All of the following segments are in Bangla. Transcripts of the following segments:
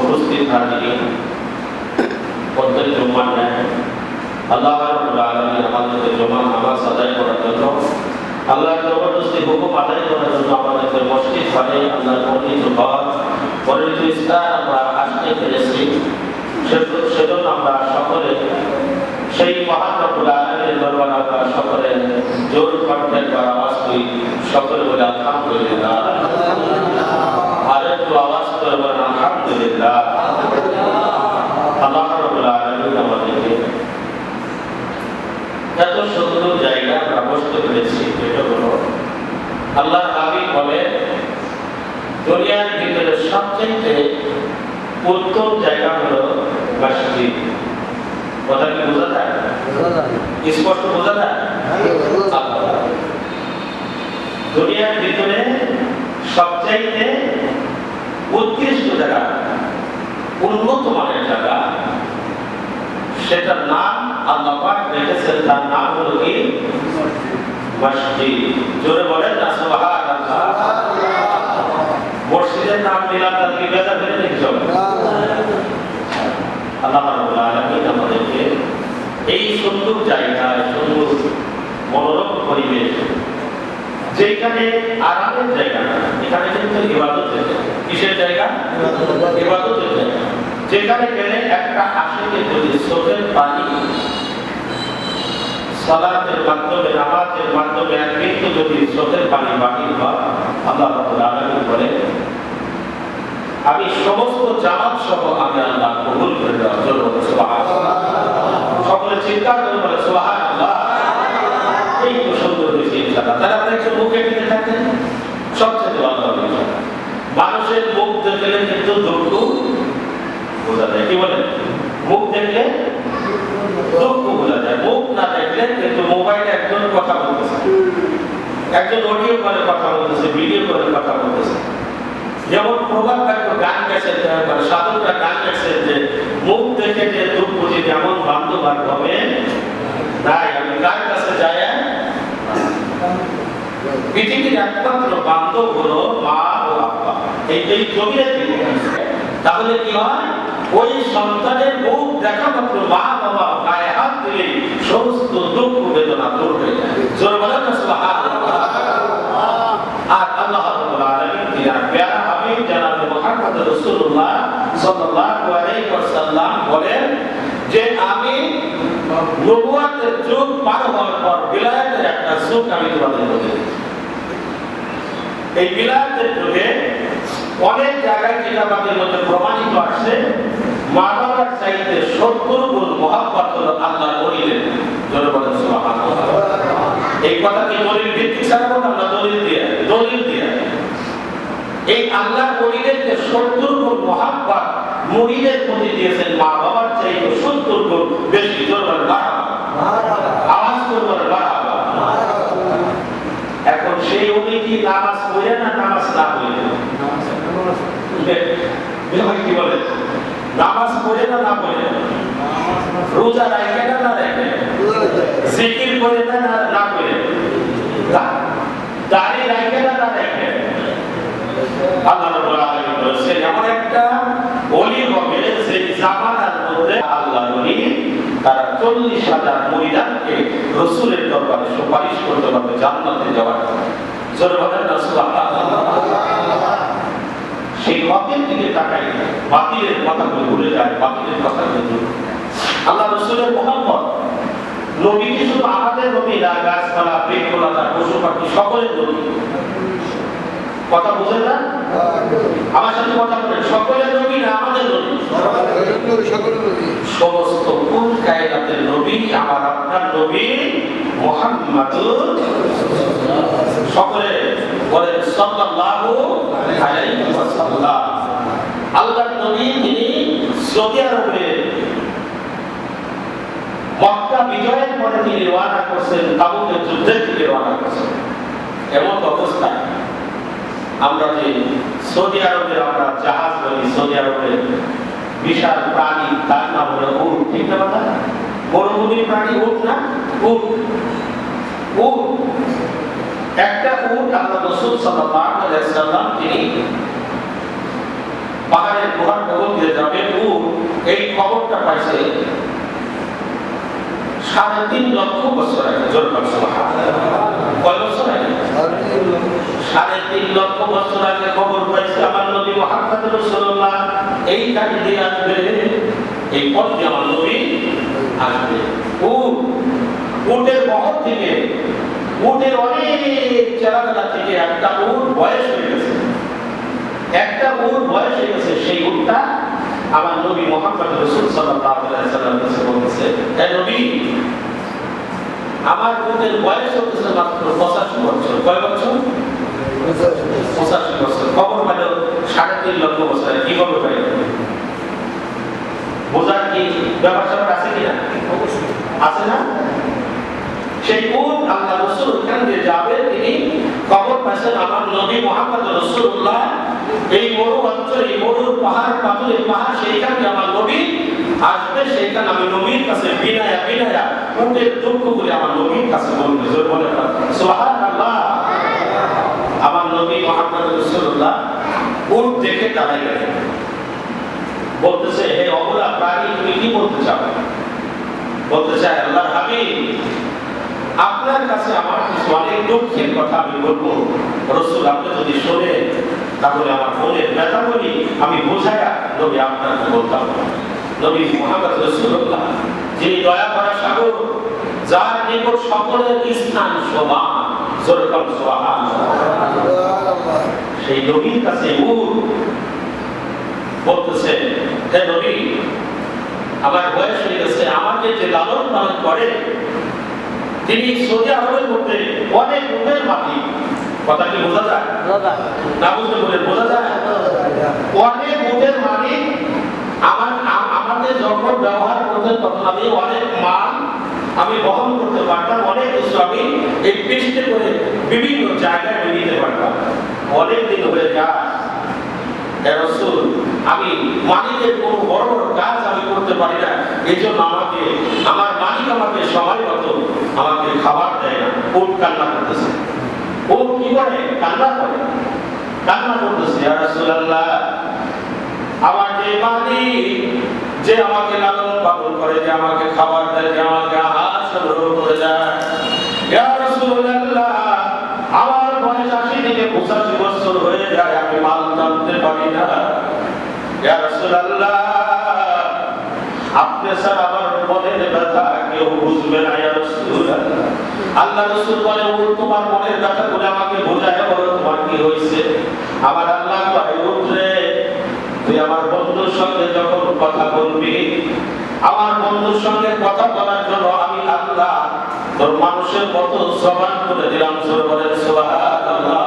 উপস্থিত হাজিরিন, প্রত্যেক জুম্মার ন্যায় আল্লাহ রাব্বুল আলামিন আমাদেরকে জুমা নামাজ আদায় করার জন্য, আল্লাহর জবরদস্তি হুকুম আদায় করার জন্য আমাদেরকে মসজিদ ঘরে আল্লাহর মনোনীত ঘর পরিচিত স্থান আমরা আসতে পেরেছি। সেজন্য আমরা সকলে সেই মহান রব্বুল আলামিনের দরবারে আমরা সকলে জোর কণ্ঠে আওয়াজ করি, সকলে বলে আলহামদুলিল্লাহ। আর একটু আওয়াজ করে বলেন আলহামদুলিল্লাহ। আল্লাহ রাব্বুল আলামিন আমাদেরকে এত সুন্দর জায়গা আমরা বসতে পেরেছি, এটা হলো আল্লাহর হাবিব বলে দুনিয়ার ভিতরে সবচেয়ে উত্তম জায়গা হলো মসজিদ। কথা কি বোঝা যায়? স্পষ্ট বোঝা যায়? দুনিয়ার ভিতরে সবচাইতে উৎকৃষ্ট জায়গা, উন্নত মানের জায়গা, সেটার নাম আল্লাহ পাক রেখেছেন, তার নাম হলো কি? মসজিদ। জোরে বলেন না সুবহানাল্লাহ। মসজিদের নাম দিলাম তার কি বেজা ফেলে দেখছো? আল্লাহ রাব্বুল আলামিন আমাদেরকে এই সুন্দর জায়গা, সুন্দর মনোরম পরিবেশ, যেখানে আরামের জায়গা না, এখানে কিন্তু ইবাদতের জায়গা। কিসের জায়গা? ইবাদতের জায়গা। যেখানে গেলে একটা আশিকের যদি চোখের পানি সালাতের মাধ্যমে, নামাজের মাধ্যমে কিন্তু যদি চোখের পানি বাহির হয়, আল্লাহ রাব্বুল আলামিন বলে আমি সমস্ত জামাত সহ আমি আল্লাহ কবুল করে দেওয়ার জন্য সুবহানাল্লাহ। সকলে চিৎকার করে বলে সুবহানাল্লাহ। এই তো সুন্দর হয়েছে ইনশাআল্লাহ। তারা আপনি একটু মুখে টিকে থাকেন, সবচেয়ে ভালো হবে ইনশাআল্লাহ। মানুষের মুখ দেখলে কিন্তু দুঃখ বোঝা যায়। কি বলেন? মুখ দেখলে দুঃখ বোঝা যায়। মুখ না দেখলে কিন্তু মোবাইলে একজন কথা বলতেছে, একজন অডিও করে কথা বলতেছে, ভিডিও করে কথা বলতেছে। যেমন প্রভাব বাক্য গান গেছে, সাধকরা গান গেছে যে মুখ দেখে যে দুঃখ বুঝি যেমন বান্ধব আর হবে নাই, আমি কার কাছে যাই? পৃথিবীর একমাত্র বান্ধব হলো মা ও আব্বা, এই জমিনের দিকে। তাহলে কি হয়? ওই সন্তানের মুখ দেখা মাত্র মা বাবা গায়ে হাত দিলে সমস্ত দুঃখ বেদনা দূর হয়ে যায়। জোরে বলেন না সুবহানাল্লাহ। আর আল্লাহ রাব্বুল আলামিন তার প্যারা হাবিব জনাব মুহাম্মদ রাসূলুল্লাহ সাল্লাল্লাহু আলাইহি ওয়াসাল্লাম বলেন যে আমি নবুয়তের যুগ পার হওয়ার পর বিলায়াতের একটা যুগ আমি তোমাদের মধ্যে দিয়েছি। এই বিলায়াতের যুগে অনেক জায়গায় কিতাবের মধ্যে প্রমাণিত আছে মা বাবার চাইতে 70 গুণ মহব্বত হলো আল্লাহর ওলিদের। জোরে বলেন সুবহানাল্লাহ। এই কথা কি দলিল ভিত্তিক ছাড়া বললাম না? দলিল দিয়ে এই আল্লাহর ওলিদেরকে 70 গুণ মহব্বত মুরিদের প্রতি দিয়েছেন মা বাবার চাইতে 70 গুণ বেশি। জোরে বলেন মারহাবা। আওয়াজ করে বলেন মারহাবা। এখন সেই উনি কি নামাজ পড়ে না নামাজ না পড়ে? কি বলে? নামাজ পড়ে না পড়ে? রোজা রাখে না রাখে? জিকির করে না করে? দাড়ি রাখে না রাখে? আল্লাহ রাব্বুল আলামিন বলেছেন এমন একটা ওলি হবে যে জামানার মধ্যে আল্লাহর ওলি তারা 40,000 মুরিদানকে রাসূলের দরবারে সুপারিশ করতে পারবে জান্নাতে যাওয়ার জন্য। জোরে বলেন না সুবহানাল্লাহ। সেই হকের দিকে তাকাই, বাতিলের কথাগুলো ভুলে যায়, বাতিলের কথাগুলো। আল্লাহ রাসূলের মুহাম্মদ নবী কি শুধু আমাদের নবী না, গাছপালা, বৃক্ষলতা, পশু পাখি সকলের নবী। কথা বুঝেন না? আমার সাথে কথা বলেন, সকলের নবী না আমাদের নবী? সকলের নবী। সমস্ত কুল কায়নাতের নবী আমার আপনার নবী মুহাম্মাদুর রাসূলুল্লাহ। সকলে বলেন সাল্লাল্লাহু আলাইহি ওয়াসাল্লাম। আল্লাহর নবী তিনি সৌদি আরবে মক্কা বিজয়ের পরে তিনি রওনা করছেন, তাবুকের যুদ্ধের দিকে রওনা করছেন। এমন অবস্থায় আমরা যে সৌদি আরবের আমরা জাহাজ বলি, সৌদি আরবের বিশাল প্রাণী তার নাম হলো উট। ঠিক না কথা? মরুভূমির প্রাণী উট না? উট। একটা উট আল্লাহ রাসূল সাল্লাল্লাহু আলাইহি ওয়াসাল্লাম তিনি পাহাড়ের গুহার কবর দিয়ে যাবে এই খবরটা পাইছে 3.5 লক্ষ বছর আগে। জোর করে সুবহানাল্লাহ। কয় বছর আগে? 3.5 লক্ষ বছর আগে খবর পাইছে আমার নবী মুহাম্মদ রাসূলুল্লাহ এইখানে দিয়ে আসবে, এই পথ দিয়ে আমার নবী আসবে। উটের বহর থেকে, উটের অনেক চেরাবেলা থেকে একটা উট বয়স হয়ে গেছে, একটা উট বয়স হয়ে গেছে। সেই উটটা আমার নবী মুহাম্মদ রাসূল সাল্লাল্লাহু আলাইহি ওয়াসাল্লাম কাছে বলতেছে, হে নবী, আমার উটের বয়স হচ্ছে মাত্র 85 বছর। কয় বছর? 85 বছর। খবর পেল 3.5 লক্ষ বছর। কিভাবে পাইল? বোঝার কি ব্যবস্থা আছে কিনা? অবশ্যই আছে না? সেই উট আল্লাহ রাসূল ওখান দিয়ে যাবে, তিনি খবর পাচ্ছেন আমার নবী মুহাম্মদ রাসূলুল্লাহ এই মরু অঞ্চল, এই মরুর পাহাড়, পাথরের পাহাড়, সেইখানে আমার নবী আসবে। সেইখানে আমি নবীর কাছে বিনায়া বিনায়া উটের দুঃখগুলি আমার নবীর কাছে বলবে। জোর বলে সুবহানাল্লাহ। আমার নবী মুহাম্মদ রাসূলুল্লাহ উট দেখে দাঁড়াই গেলেন, বলতেছে, হে অবলা প্রাণী, তুমি কি বলতে চাও? বলতে চাই, আল্লাহর হাবিব, আপনার কাছে আমার কিছু অনেক দুঃখের কথা আমি বলবো। রাসূল, আপনি যদি শোনেন তাহলে আমার মনের ব্যথাগুলি আমি বোঝায়া নবী আপনাকে বলতাম। নবী মুহাম্মদ রাসূলুল্লাহ, যিনি দয়া করা সাগর, যার নিকট সকলের স্থান সমান, জোরে বল সুবহানাল্লাহ, সেই নবীর কাছে বলতেছে, হে নবী, আমার বয়স হয়ে গেছে, আমাকে যে লালন পালন করে তিনি সৌদি আরবের মধ্যে অনেক উটের মালিক। কথা কি বোঝা যায়? না বুঝতে বলে বোঝা যায়? অনেক উটের মালিক। আমাকে যখন ব্যবহার করতেন তখন আমি অনেক মাল আমি বহন করতে পারতাম, অনেক কিছু আমি এই পৃষ্ঠে করে বিভিন্ন জায়গায় আমি নিতে পারতাম। অনেক দিন হয়ে যায় রাসূল, আমি মালিকের কোনো বড় বড় কাজ আমি করতে পারি না, এই জন্য আমাকে আমার মালিক আমাকে সময় মতো আমাকে খাবার দেয় না। উট কান্না করতেছে। ও কি করে? কান্না করে, কান্না করতেছে, ইয়া রাসূলুল্লাহ, আমার যে মালিক, যে আমাকে লালন পালন করে, যে আমাকে খাবার দেয়, যে আমাকে আহার সংগ্রহ করে দেয়, ইয়া রাসূলুল্লাহ, আমার বয়স 80 থেকে 85 বছর হয়ে যায়, আমি মাল টানতে পারি না। ইয়া রাসূলুল্লাহ, আপনি স্যার আমার মনের ব্যথা কেউ বুঝবে না। ইয়া রাসূলুল্লাহ, আল্লাহ রাসূল বলে, ও তোমার মনের ব্যথা গুলো আমাকে বোঝায়, বলো তোমার কি হয়েছে? আমার আল্লাহ কয়, উঠরে, তুই আমার বন্ধুর সঙ্গে যখন কথা বলবি, আমার বন্ধুর সঙ্গে কথা বলার জন্য আমি আল্লাহ তোর মানুষের মতো জবান করে দিলাম। জোরে বলেন সুবহানাল্লাহ।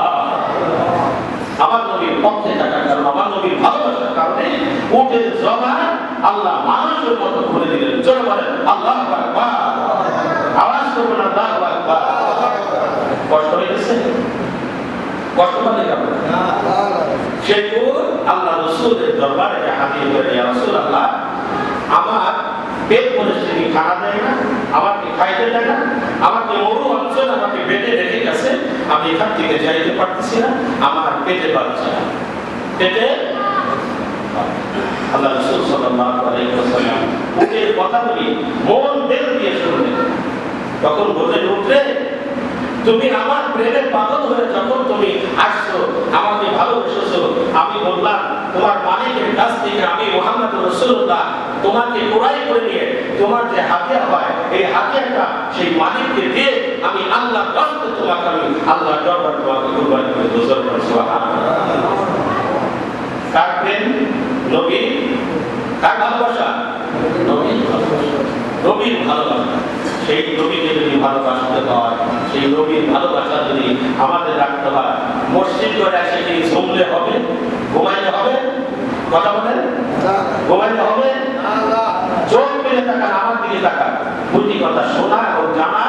আমার নবীর পক্ষে থাকার কারণ, আমার নবীর ভালোবাসার কারণে উটের জবান আল্লাহ মানুষের মতো করে দিলেন। জোরে বলেন আল্লাহু আকবার। আওয়াজ করবেন আল্লাহু আকবার। কষ্ট হয়েছে? কষ্ট পালে কেমন? সেই আল্লাহ রাসূলের দরবারে হাজির করে, ইয়া রাসূলুল্লাহ, আমার পেট পরিস্থিতি খানা দেয় না, আমাকে খাইতে দেয় না, আমাকে মরু অঞ্চল আমাকে বেঁধে রেখে গেছে, আমি এখান থেকে যাইতে পারতেছি না, আমার পেটে বাচ্চা, পেটে। আল্লাহ রাসূল সাল্লাল্লাহু আলাইহি ওয়াসাল্লাম উটের কথাগুলি মন দিল দিয়ে শুনলেন। তখন বললেন, উঠরে, তুমি আমার প্রেমে পাগল হয়ে যখন তুমি আসছো, আমাকে ভালোবেসেছো, আমি বললাম তোমার মালিকের কাছ থেকে আমি মুহাম্মদ রাসূলুল্লাহ তোমাকে কুরাই করে নিয়ে তোমার যে হাদিয়া হয়, এই হাদিয়াটা সেই মালিককে দিয়ে আমি আল্লাহর রাস্তায় তোমাকে আমি আল্লাহর দরবারে তোমাকে কুরবানি করে দেব। সুবহানাল্লাহ। কার প্রেম? নবী। কার ভালোবাসা? নবীর ভালোবাসা। নবীর ভালোবাসা। সেই নবীকে যদি ভালোবাসতে হয়, সেই নবীর ভালোবাসা যদি আমাদের রাখতে হয়, মসজিদ করে এসে কি ঝুমলে হবে? ঘুমাইতে হবে? কথা বলেন, ঘুমাইতে হবে? চোখ মেলে তাকান, আমার দিকে তাকান, দুটি কথা শোনা ও জানা।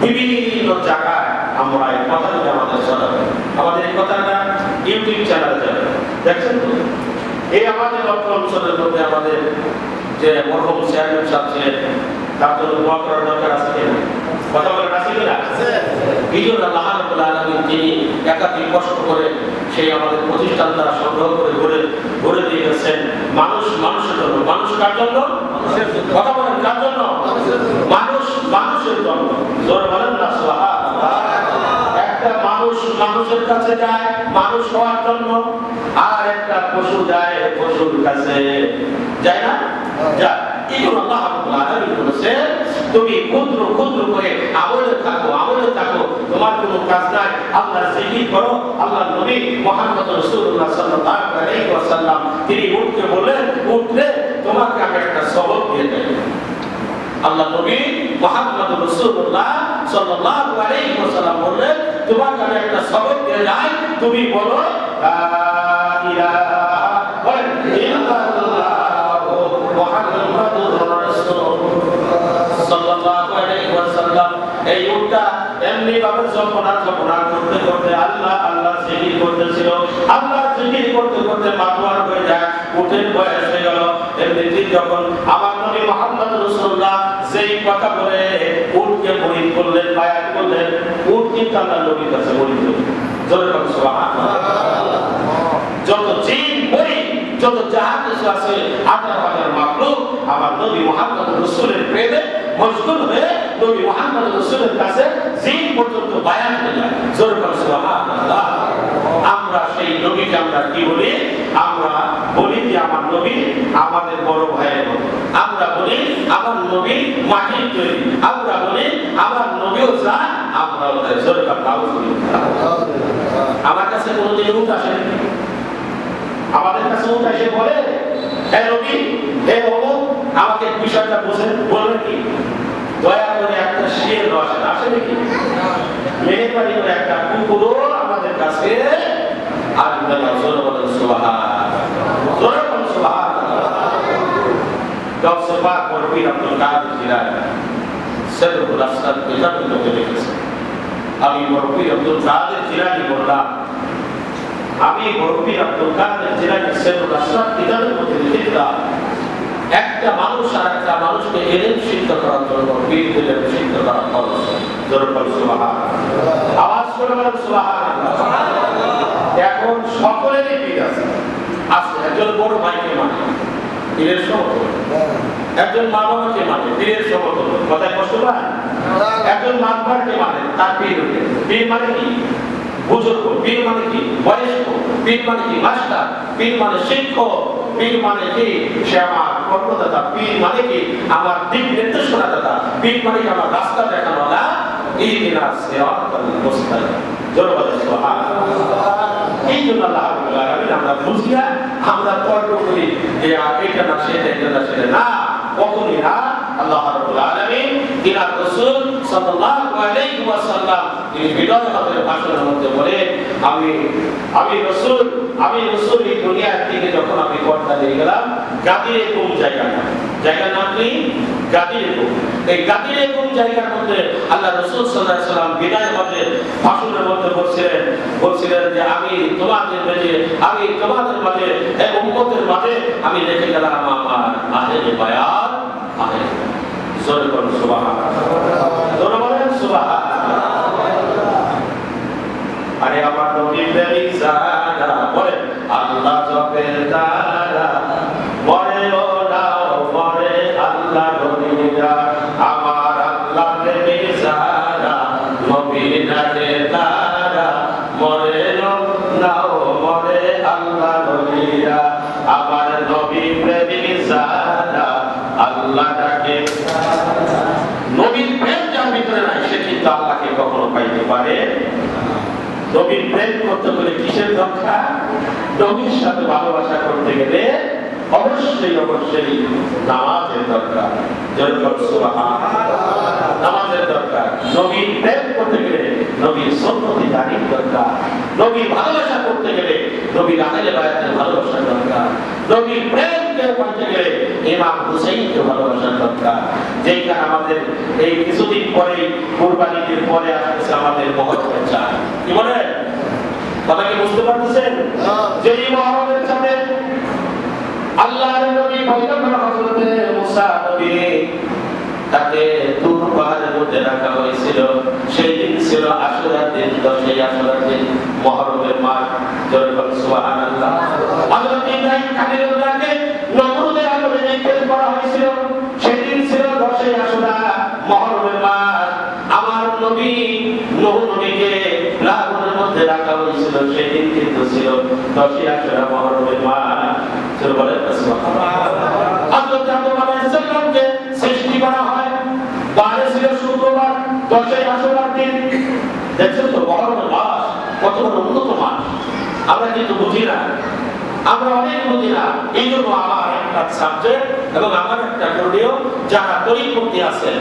বিভিন্ন জায়গায় আমরা এই কথাটা আমাদের শোনাবো। আমাদের এই কথাটা ইউটিউব চ্যানেলে যাবে, দেখছেন তো? এই আমাদের অঞ্চলের মধ্যে আমাদের যে মরহুম চেয়ারম্যান সাহেব ছিলেন, তার জন্য দোয়া করার দরকার আছে কিনা? কথা বলেন, আছে কিনা? এই জন্য আল্লাহ রাব্বুল আলামিন তিনি একাধিক কষ্ট করে সেই আমাদের প্রতিষ্ঠান দ্বারা সংগ্রহ করে গড়ে দিয়ে গেছেন মানুষ মানুষের জন্য। মানুষ কার জন্য? কথা বলেন, কার জন্য? মানুষ মানুষের জন্য। জোরে বলেন না সুবহানাল্লাহ। একটা মানুষ মানুষের কাছে যায় মানুষ হওয়ার জন্য, আর একটা পশু যায় পশুর কাছে, যায় না? যায়। এই জন্য আল্লাহ রাব্বুল আলামিন বলেছেন তুমি ক্ষুদ্র ক্ষুদ্র করে আমলে থাকো, তোমার কোনো কাজ নাই, আল্লাহর জিকির করো। আল্লাহর নবী মুহাম্মদ রাসূলুল্লাহ সাল্লাল্লাহু আলাইহি ওয়াসাল্লাম তিনি উঠতে বললেন, উঠলে তোমাকে আমি একটা সবক দিয়ে দেব। আল্লাহ নবী মুহাম্মদ রাসূলুল্লাহ সাল্লাল্লাহু আলাইহি ওয়াসাল্লাম বললেন, তোমাকে আমি একটা সবক দিয়ে যাই, তুমি বলো লা ইলাহা ইল্লাল্লাহু মুহাম্মাদুর রাসূলুল্লাহ সাল্লাল্লাহু আলাইহি ওয়াসাল্লাম। এই উটটা এমনি ভাবে জপনা করতে করতে আল্লাহ আল্লাহ জিকির করতেছিল। আল্লাহ জিকির করতে করতে মাতোয়ার হয়ে যায়, উটের বয়স হয়ে গেল। এমনিতে যখন আমার নবী মুহাম্মদ রাসূলুল্লাহ যেই কথা বলে উটকে মুরিদ করলেন, বায়াত করলেন, উট কিন্তু আল্লাহ নবীর কাছে মুরিদ হলো। জোরে বলুন সুবহানাল্লাহ। যত জিন মুরিদ, যত জাহান আছে 18,000 মাখলুক আমার নবী মুহাম্মদ রাসূলের প্রেমে মশগুল হয়ে নবী মুহাম্মদ রাসূলের কাছে জিন পর্যন্ত বায়াত হয়ে যায়। জোরে বলুন সুবহানাল্লাহ। আমরা সেই নবীকে আমরা কি বলি? আমরা বলি যে আমার নবী আমাদের বড় ভাইয়ের মতো। আমরা বলি আমার নবী মাটির তৈরি। আমরা বলি আমার নবীও যা আমরাও তাই। জোরে বলুন। আমার কাছে কোনোদিন উঠ আসে নাকি? আমাদের কাছে উঠ এসে বলে, হে নবী, হে অমুক, আমাকে বিষয়টা বুঝেন, বলবেন কি? দয়া করে একটা শিয়ের রস আসে নাকি? মেহেরবানি করে একটা কুকুরও আমাদের কাছে আসবে না। জোরে বলেন সুবহানাল্লাহ। জোরে বলেন সুবহানাল্লাহ। গাউসে পাক পীর আব্দুল কাদের জিলানী সদরুল আসরার কিতাবের মধ্যে লিখেছেন, আমি পীর আব্দুল কাদের জিলানী বললাম, আমি পীর আব্দুল কাদের জিলানী সদরুল আসরার কিতাবের মধ্যে লিখেছিলাম, একটা মানুষ আর একটা মানুষকে ইলম শিক্ষা করার জন্য পীরদের শিক্ষা করা ফরজ। জোরে বলেন সুবহানাল্লাহ। আওয়াজ করে বলেন সুবহানাল্লাহ। এখন সকলেরই পীর আছে। একজন বড় ভাইকে মানে পীরের সমতুল্য, একজন মা বাবাকে মানে পীরের সমতুল্য। কথায় কষ্ট পায়? একজন মাতবারকে মানে তার পীর। পীর মানে কি? বুজুর্গ। পীর মানে কি? বয়স্ক। পীর মানে কি? মাস্টার। পীর মানে শিক্ষক। পীর মানে কি? সে আমার কর্মদাতা। পীর মানে কি? আমার দিক নির্দেশনা দাতা। পীর মানে কি? আমার রাস্তা দেখানোওয়ালা। ইহদিনাস সিরাতাল মুস্তাকিম। জোরে বলেন সুবহানাল্লাহ। এই জন্য আল্লাহ রাব্বুল আলামিন আমরা বুঝি না, আমরা তর্ক করি যে এটা না সেটা, এটা না সেটা না, কখনই না। আল্লাহ রাব্বুল আলামিন তিনার রাসূল সাল্লাল্লাহু আলাইহি ওয়াসাল্লাম তিনি বিদায়ের ভাষণের মধ্যে বলে, আমি রাসূল এই দুনিয়া থেকে যখন আমি পর্দা দিয়ে গেলাম, গাদিরে কোন জায়গার নাম কি? গাদিরে কোন। এই গাদিরে কোন জায়গার মধ্যে আল্লাহ রাসূল সাল্লাল্লাহু আলাইহি ওয়াসাল্লাম বিদায়ের ভাষণের মধ্যে বলছিলেন যে আমি তোমাদের মাঝে এক উম্মতের মাঝে আমি রেখে গেলাম আমার আহলে বায়াত। জোরে বলেন সুবহানাল্লাহ। জোরে বলেন সুবহানাল্লাহ। আরে আমার নবী প্রেমিক যারা বলেন আল্লাহ জপের দ্বারা মরে ও নাও মরে আল্লাহ নবীরা, আমার আল্লাহ প্রেমিক যারা নবী ডাকে তারা মরে নাও মরে আল্লাহ নবীরা, আমার নবী প্রেমিক যারা আল্লাহ ডাকে। নবীর প্রেম যার ভিতরে নাই সে কিন্তু আল্লাহকে কখনো পাইতে পারে। নবীর প্রেম করতে গেলে কিসের দরকার? নবীর সাথে ভালোবাসা করতে গেলে অবশ্যই নামাজের দরকার। নামাজের দরকার। নবীর প্রেম করতে গেলে নবীর সুন্নতি জানির দরকার। নবীর ভালোবাসা করতে গেলে নবীর আহলে বায়াতের ভালোবাসা দরকার। নবীর প্রেমকে করতে গেলে ইমাম হুসাইনকে ভালোবাসা দরকার। যেইখানে আমাদের এই কিছুদিন পরেই কুরবানির পরে আসছে আমাদের মহরমের চাঁদ। কি বলেন? কথা কি বুঝতে পারতেছেন? যে এই মহরমের চাঁদে আল্লাহর নবী পয়গম্বর হযরত মুসা নবী তাকে তুর পাহাড়ের মধ্যে রাখা হয়েছিল। সেই দিন ছিল আশুরার দিন, 10ই আশুরার দিন, মুহররমের মাস। জোরে বলেন সুবহানাল্লাহ। হযরত ইব্রাহিম খলিলুল্লাহকে নমরুদের আমলে নিক্ষেপ করা হয়েছিল, সেদিন ছিল 10ই আশুরা, মুহররমের মাস। আমার নবী নূহ নবীকে প্লাবনের মধ্যে রাখা হয়েছিল, সেদিন কিন্তু ছিল 10ই আশুরা, মুহররমের মাস। জোরে বলেন সুবহানাল্লাহ। হযরত আদম আলাইহিস সালামকে সৃষ্টি করা হয়, বারে ছিল শুক্রবার, 10ই আশুরার দিন। দেখছেন তো মুহররমের মাস কত বড় উন্নত মাস। আমরা কিন্তু বুঝি না, আমরা অনেক বুঝি না। এই জন্য আমার একটা সাবজেক্ট এবং আমার একটা ভিডিও যারা তরিকপন্থী আছেন,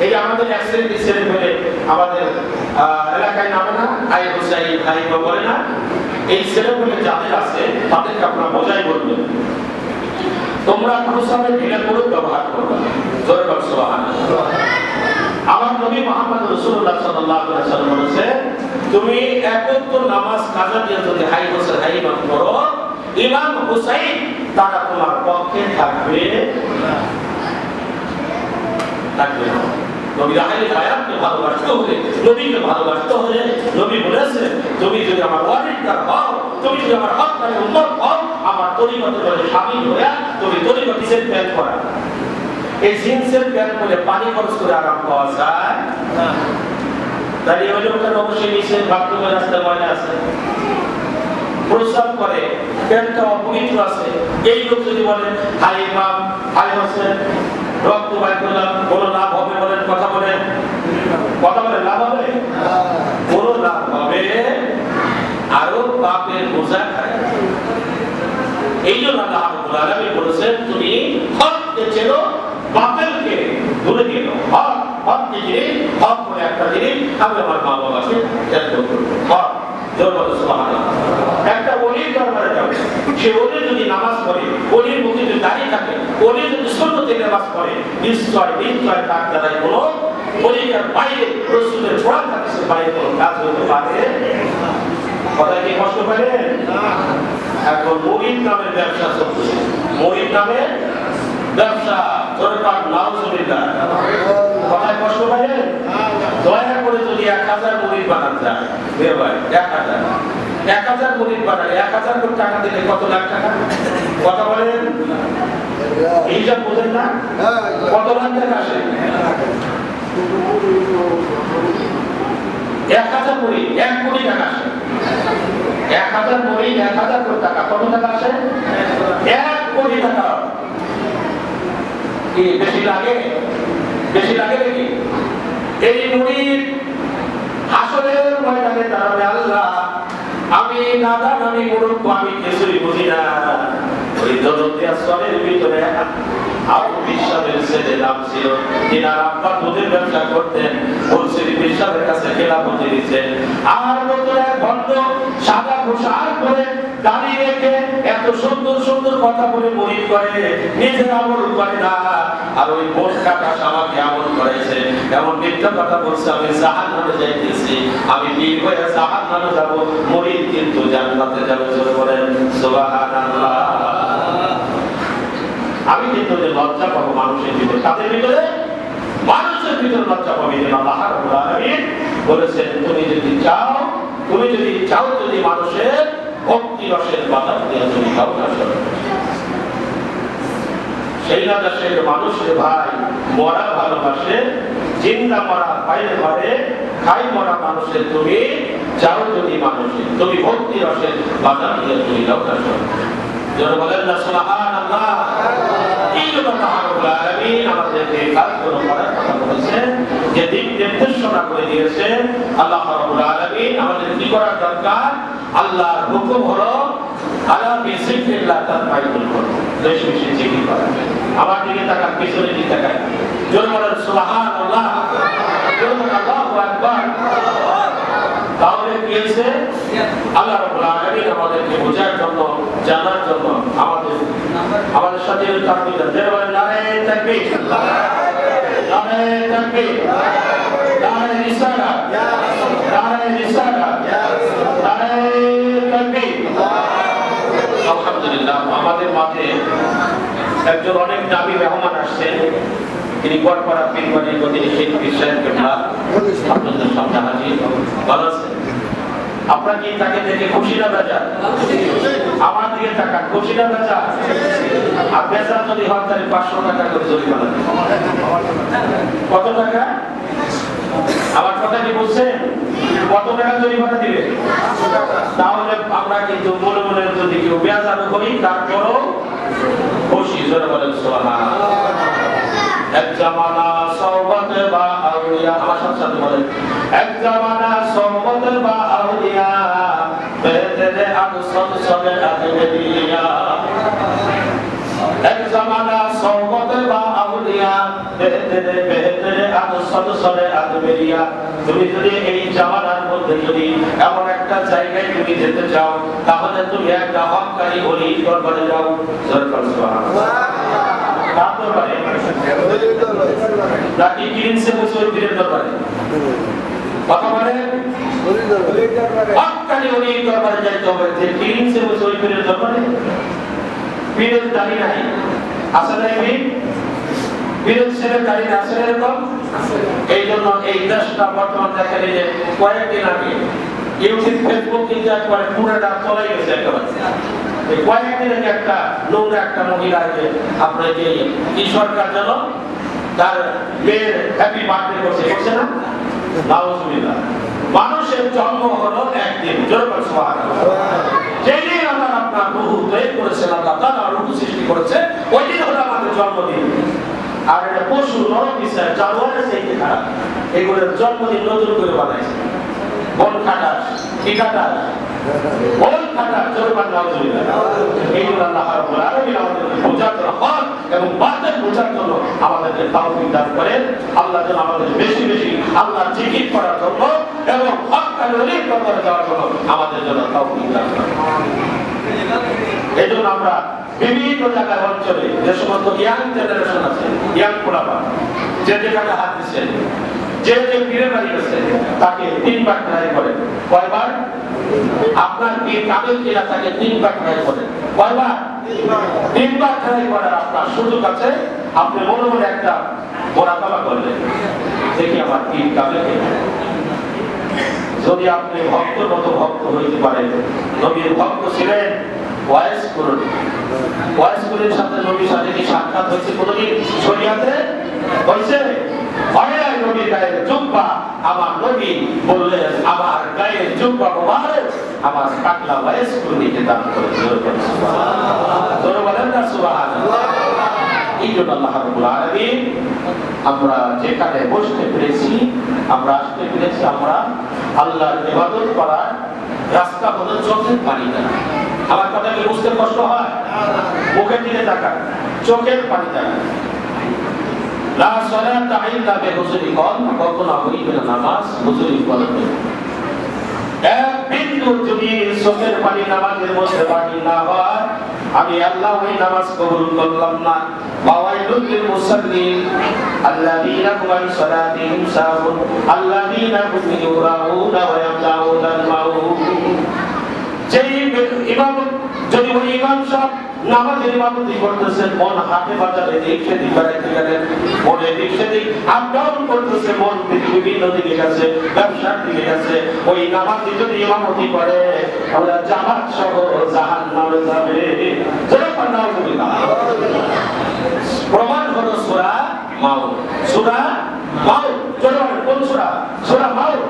এই যে আমাদের অ্যাক্সিডেন্ট ছেলে বলে আমাদের এলাকায় নামে না, আই হুসাইন ভাই বলে না, এই ছেলে বলে যাদের আছে তাদেরকে আপনারা বোঝাই বলবেন, তোমরা প্রসাবে ঢিলে করে ব্যবহার করবে। জোরে বল সুবহানাল্লাহ। আমার নবী মুহাম্মদ রাসূলুল্লাহ সাল্লাল্লাহু আলাইহি ওয়াসাল্লাম বলেছেন, তুমি একত্র নামাজ কাজা দিয়ে যদি হাই হোসেন হাই ইমাম করো, ইমাম হুসাইন তারা তোমার পক্ষে থাকবে না। নবী রাহিল বায়াতকে ভালোবাসতে হলে, নবীকে ভালোবাসতে হলে নবী বলেছেন, তুমি যদি আমার ওয়ারিদার হও, তুমি যদি আমার হকদারের উম্মত হও, আমার তরিকতের মধ্যে শামিল হয়ে তুমি তরিকতের প্যান্ট করা। এই জিন্সের প্যান্ট পরে পানি খরচ করে আরাম পাওয়া যায় না। তাই ওই লোকটার অবশ্যই নিচে বাথরুমের রাস্তায় ময়লা আছে, প্রস্রাব করে, প্যান্টটা অপবিত্র আছে। এই লোক যদি বলেন হাই ইমাম হাই হোসেন রক্ত বাইর করলাম, কোনো লাভ হবে বলেন? কথা বলেন, কথা বলেন, লাভ হবে? কোনো লাভ হবে, আরো পাপের বোঝা খায়। এই জন্য আল্লাহ রাব্বুল আলামিন বলেছেন, তুমি হককে চেনো, বাতিলকে দূরে দিয়ে দাও। হক হককে চিনি, হক করে একটা জিনিস, আমি আমার মা বাবাকে ত্যাগ করব। হক জোর বলে সুবহানাল্লাহ। একটা ওলির দরবারে যাও, সে ওলি যদি নামাজ পড়ে, ওলির মুখে যদি দাঁড়িয়ে থাকে, ওলি যদি সুন্নতে নামাজ পড়ে, নিশ্চয় তার দ্বারাই কোনো ওলির বাইরে রাসূলের কোরআন হাদিসের বাইরে কোনো কাজ হতে পারে। কথা কি কষ্ট পেলেন? এখন মুরিদ নামের ব্যবসা চলছে, মুরিদ নামের ব্যবসা। সরকার নাউজুবিল্লাহ, কথায় কষ্ট পেলেন? দয়া করে যদি 1000 মুরিদ বানান যায়, ভাই 1000 মুরিদ বানালে 1000 কোটি টাকা দিলে কত লাখ টাকা? কথা বলেন, হিসাব বোঝেন না? কত লাখ টাকা আসে? 1000 মুরিদ 1 কোটি টাকা আসে। 1000 মুরিদ 1000 কোটি টাকা, কত টাকা আসে? 1 কোটি টাকা। কি বেশি লাগে? বেশি লাগে নাকি? এই মুরিদ হাসরের ময়দানে দাঁড়াবে, আল্লাহ আমি নাদান, আমি মূর্খ, আমি কিছুই বুঝি না। ওই জগতিয়া সরের ভিতরে আবু বিশাবের ছেলে নাম ছিল, তিনার আব্বা দুধের ব্যবসা করতেন, বলছেন বিশাবের কাছে খেলাফতি দিয়েছেন। আর নতুন এক ভণ্ড সাদা পোশাক পরে দাঁড়িয়ে রেখে এত সুন্দর সুন্দর কথা বলে মুরিদ করে, নিজের আমল করে না। আর ওই মন কাটা আমাকে আমল করেছে, এমন মিথ্যা কথা বলছে, আমি জাহান্নামে যাইতেছি, আমি বীর হয়ে জাহান্নামে যাব, মুরিদ কিন্তু জান্নাতে যাবে। জোরে বলেন সুবহানাল্লাহ। আমি কিন্তু যে লজ্জা পাবো মানুষের ভিতরে, তাদের ভিতরে মানুষের ভিতরে লজ্জা পাবো। আল্লাহ রাব্বুল আলামিন বলেছেন, তুমি যদি চাও যদি মানুষের ভক্তি রসের বাধা দিয়ে তুমি কাউকে আসলে সেই দেশের মানুষের ভাই মরা ভালোবাসে, জিন্দা মরা বাইরে ঘরে খাই মরা মানুষের তুমি চাও যদি মানুষের, তুমি ভক্তি রসের বাধা দিয়ে তুমি কাউকে আসলে। যারা বলেন না সুবহানাল্লাহ। এই জন্য আল্লাহ রাব্বুল আলামিন আমাদেরকে কাজগুলো করার কথা বলেছেন, যে দিক নির্দেশনা করে দিয়েছেন। আল্লাহ রাব্বুল আলামিন আমাদের কি করার দরকার? আল্লাহর হুকুম হলো আলা বিযিকরিল্লাহ তাতমাইন্নুল কুলুব, বেশি বেশি জিকির করা। আমার দিকে তাকান, পিছনে দিকে তাকান, জোরে বলেন সুবহানাল্লাহ, জোরে বলেন আল্লাহু আকবার। তাহলে কি হয়েছে? আল্লাহ রাব্বুল আলামিন আমাদেরকে বোঝার জন্য, জানার জন্য আমাদের সাথে তাকবীর দেন। জোরে বলেন নারে তাকবীর, নারে তাকবীর, নারে রিসালাত, নারে রিসালাত, নারে তাকবীর। আলহামদুলিল্লাহ, আমাদের মাঝে একজন অনেক দামি মেহমান আসছেন। তিনি গড়পাড়া পীরবাড়ির গদিনী শেখ পীর সাহেব কেবলা আপনাদের সামনে হাজির। ভালো আছে? আপনারা কি তাকে দেখে খুশি না বেজার? আমার দিকে তাকান, খুশি না বেজার? আর বেজার যদি হয় তাহলে 500 টাকা করে জরিমানা দিন। কত টাকা? আমার কথা কি বলছেন? কত টাকা জরিমানা দিবে? তাহলে আমরা কিন্তু মনে মনে যদি কেউ বেজার করি তারপরও খুশি। জোরে বলেন সুবহানাল্লাহ। এক জামানা সওবত বা আউলিয়া, আমার সাথে বলেন, এক জামানা সওবত বা আউলিয়া বেদে আকসদ সবে আদবেরিয়া। এক জামানা সওবত বা আউলিয়া বেদে আকসদ সবে আদবেরিয়া। তুমি যদি এই জামানার মধ্যে যদি এমন একটা জায়গায় তুমি যেতে চাও, তাহলে তুমি একটা হককারী ওলির দরবারে যাও। জোরে বলেন সুবহানাল্লাহ। কার দরবারে? নাকি কিরিনসে মুসলিম পীরের দরবারে? কথা বলেন, হককারী ওলির দরবারে যাইতে হবে। যে কিরিনসে মুসলিম পীরের দরবারে পীরের দাড়ি নাই, আছে না? পীরের ছেলের দাড়ি না, আছে এরকম? এই জন্য এই দেশটা বর্তমান দেখা যায় যে কয়েকদিন আগে ইউটিউব ফেসবুক কিন্তু একবারে পুরোটা চলে গেছে একেবারে। কয়েকদিন আগে একটা নোংরা একটা মহিলা যে আপনার যে কি সরকার যেন তার মেয়ের হ্যাপি বার্থডে করছে না? নাউজুবিল্লাহ। মানুষের জন্ম হলো একদিন। জোরে বলেন সুবহানাল্লাহ। যেদিন আল্লাহ আপনার রূহ তৈরি করেছেন, আল্লাহ তাআলা রূহ সৃষ্টি করেছে, ওই দিন হলো আমাদের জন্মদিন। আর এটা পশু নরকিসা জানোয়ারের চাইতে খারাপ। এগুলোর জন্মদিন নতুন করে বানাইছে। বন কাটার, কি কাটার? বন কাটার। জোরে বলেন নাউজুবিল্লাহ। এই জন্য আল্লাহ রাব্বুল আলামিন আমাদেরকে বোঝার জন্য, হক এবং বাতিল বোঝার জন্য আমাদেরকে তাওফীক দান করেন। আল্লাহ যেন আমাদের বেশি বেশি আল্লাহর জিকির করার জন্য এবং হককারী ওলির দরবারে যাওয়ার জন্য আমাদের জন্য তাওফীক দান করেন। এই জন্য আমরা বিভিন্ন জায়গায় অঞ্চলে যে সমস্ত ইয়াং জেনারেশন আছে, ইয়াং পোলাপান, যে যেখানে হাত দিচ্ছেন, যে যে পীরের বাড়ি গেছে তাকে 3 বার ট্রাই করেন। কয়বার? আপনার পীর কামেল কিনা তাকে 3 বার ট্রাই করেন। কয়বার? 3 বার ট্রাই করার আপনার সুযোগ আছে। আপনি মনে মনে একটা মোরাকাবা করলেন, দেখি আমার পীর কামেল কিনা। যদি আপনি ভক্তর মতো ভক্ত হইতে পারেন, নবীর ভক্ত ছিলেন, ওয়াইস করুন। ওয়াইস করের সাথে নবীর সাথে কি সাক্ষাৎ হয়েছে কোনদিন শরীয়তে? হয়েছে? হয় নাই। নবীর গায়ের জুব্বা, আমার নবী বললেন আমার গায়ের জুব্বা মোবারক আমার পাগলা ওয়াইস করুনিকে দান করে। জোরে বলেন না সুবহানাল্লাহ। এই জন্য আল্লাহ রাব্বুল আলামিন আমরা যেখানে বসতে পেরেছি, আমরা আসতে পেরেছি, আমরা আল্লাহর ইবাদত করার রাস্তা হলো চোখের পানি দ্বারা। আমার কথা কি বুঝতে কষ্ট হয়? মুখের দিকে তাকান, চোখের পানি দ্বারা। লা সালাতা ইল্লা বিহুজুরি কলব, কখনো হইবে না নামাজ হুজুরি কলবে। এক বিন্দু যদি চোখের পানি নামাজের মধ্যে বাকি না হয়, আমি আল্লাহ ওই নামাজ কবুল করলাম না। ওয়াইলুল লিল মুসাল্লিন আল্লাযীনা হুম আন সালাতিহিম সাহুন আল্লাযীনা হুম ইউরাউনা ওয়া ইয়ামনাউনাল মাউত। যেই ইমাম, যদি ওই ইমাম সাহেব নামাজের ইমামতি করতেছেন, মন হাটে বাজারে এদিক সেদিক বেড়াইতে গেলেন, মন এদিক সেদিক আপ ডাউন করতেছে, মন বিভিন্ন দিকে গেছে, ব্যবসার দিকে গেছে, ওই নামাজি যদি ইমামতি করে তাহলে জামাত সহ জাহান্নামে যাবে। প্রমাণ হলো সূরা মাউদ। সূরা মাউদ, কোন সূরা? সূরা মাউদ।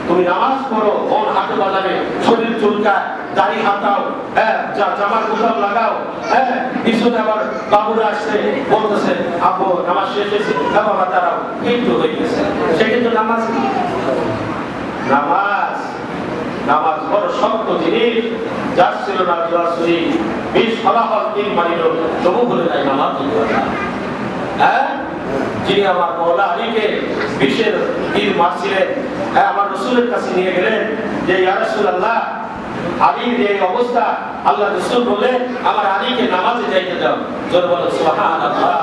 তুমি নামাজ পড়ো, মন হাতে বাজাবে, শরীর চুলকায়, দাড়ি হাতাও, জামার বোতাম লাগাও, পিছনে আবার বাবুরা আসছে, বলতেছে আব্বু নামাজ শেষ হয়েছে, বাবা দাঁড়াও, কিন্তু হয়ে গেছে। সে কিন্তু নামাজ কি? নামাজ নামাজ বড় শক্ত জিনিস। যার ছিল না জোয়াশরী 20 ফলাফল 3 মানিল, তবু বলে নাই নামাজ। যিনি আমার মওলা আলীকে 20-এর তীর মারছিলেন, আমার রাসূলের কাছে নিয়ে গেলেন যে ইয়া রাসূলুল্লাহ, আলীর এই অবস্থা, আল্লাহ রাসূল বললেন আমার আলীকে নামাজে যাইতে দাও। জোরে বলো সুবহানাল্লাহ।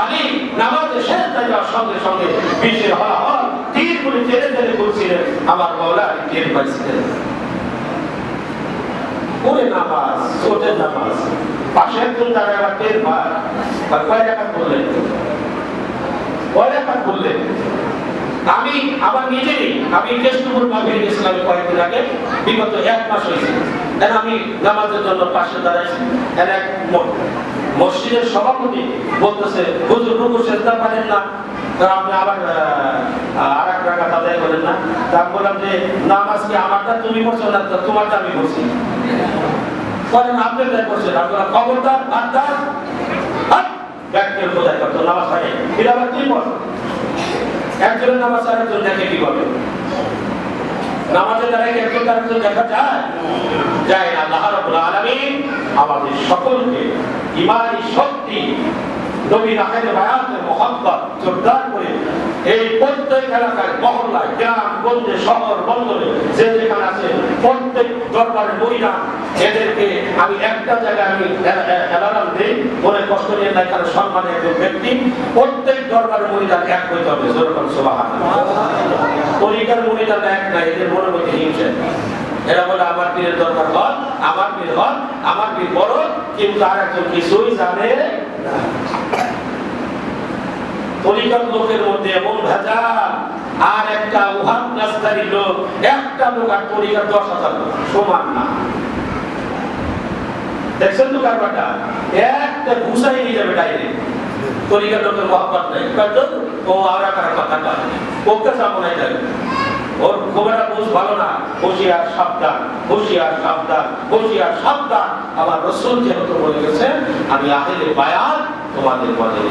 আলী নামাজে সেজদায় যাওয়ার সঙ্গে সঙ্গে 20-এর ফলাফল তীর করে টেনে টেনে করছিলেন, আমার মওলা আলী টের পাইছিলেন। ওরে নামাজ, ছোটের নামাজ, পাশে একজন দাঁড়ায় আবার টের পায়, কয় রাকাত পড়লেন? ওই ব্যাপার বললেন। আমি আবার নিজেরই আমি কেষ্টপুর মাহফিলে গেছিলাম কয়েকদিন আগে, বিগত 1 মাস হয়েছে। আমি নামাজের জন্য পাশে দাঁড়াইছি, এক মসজিদের সভাপতি বলতেছে, হুজুর রুকু সেজদা পারেন না, আপনি আবার আরেক রাকাত আদায় করেন না। তা বললাম যে নামাজ কি আমারটা তুমি করছো না তোমারটা আমি করছি? বলেন আপনি তাই করছেন। আপনারা খবরদার বারদার ব্যক্তির বোঝাই করতো নামাজ হয় এটা আবার কি বল? একজনের নামাজ আরেকজন দেখে কি বলে? নামাজের দ্বারা কি একজন আরেকজন দেখা যায়? যায় না। আল্লাহ রাব্বুল আলামিন আমাদের সকলকে ঈমানি শক্তি, নবীর আখিরে বায়াতের মুহাব্বত জোরদার করে এই প্রত্যেক এলাকায়, মহল্লায়, গ্রাম গঞ্জে, শহর বন্দরে যে যেখানে আছে প্রত্যেক দরবারের মহিলা এদেরকে আমি একটা জায়গায় আমি অ্যালার্ম দিই, মনে কষ্ট নিয়ে না, এখানে সম্মানের একজন ব্যক্তি, প্রত্যেক দরবারের মহিলা এক হইতে হবে। যেরকম সুবহানাল্লাহ। তরিকার মহিলা এক না, এদের মনের মধ্যে হিংসা। এরা বলে আমার পীরের দরবার হল, আমার পীর হল, আমার পীর বড়, কিন্তু আর একজন কিছুই জানে না। তরিকার লোকের মধ্যে এমন ভেজাল, আর একটা উহাব নাস্তারি লোক, একটা লোক আর তরিকার 10,000 লোক সমান না। দেখছেন তো কারবারটা? একটা ঘুষাই নিয়ে যাবে ডাইরেক্ট। তরিকার লোকের মহব্বত নাই, ও আর একটা কথা বলে, ওকে যাবো না, এটা ওর খবরটা বুঝ ভালো না। হুঁশিয়ার সাবধান, হুঁশিয়ার সাবধান, হুঁশিয়ার সাবধান। আমার রাসূল যেহেতু বলে গেছেন, আমি আহলে বায়াত তোমাদের বলে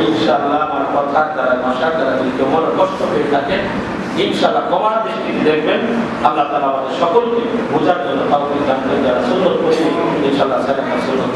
ইনশাআল্লাহ আমার কথার দ্বারা, ভাষার দ্বারা যদি মনে কষ্ট পেয়ে থাকে, ইনশাআল্লাহ ক্ষমার দৃষ্টিতে দেখবেন। আল্লাহ তাআলা আমাদের সকলকে বোঝার জন্য তাওফিক দান করেন, যারা সুন্নাত পড়ি ইনশাআল্লাহ সালাত সুন্নাত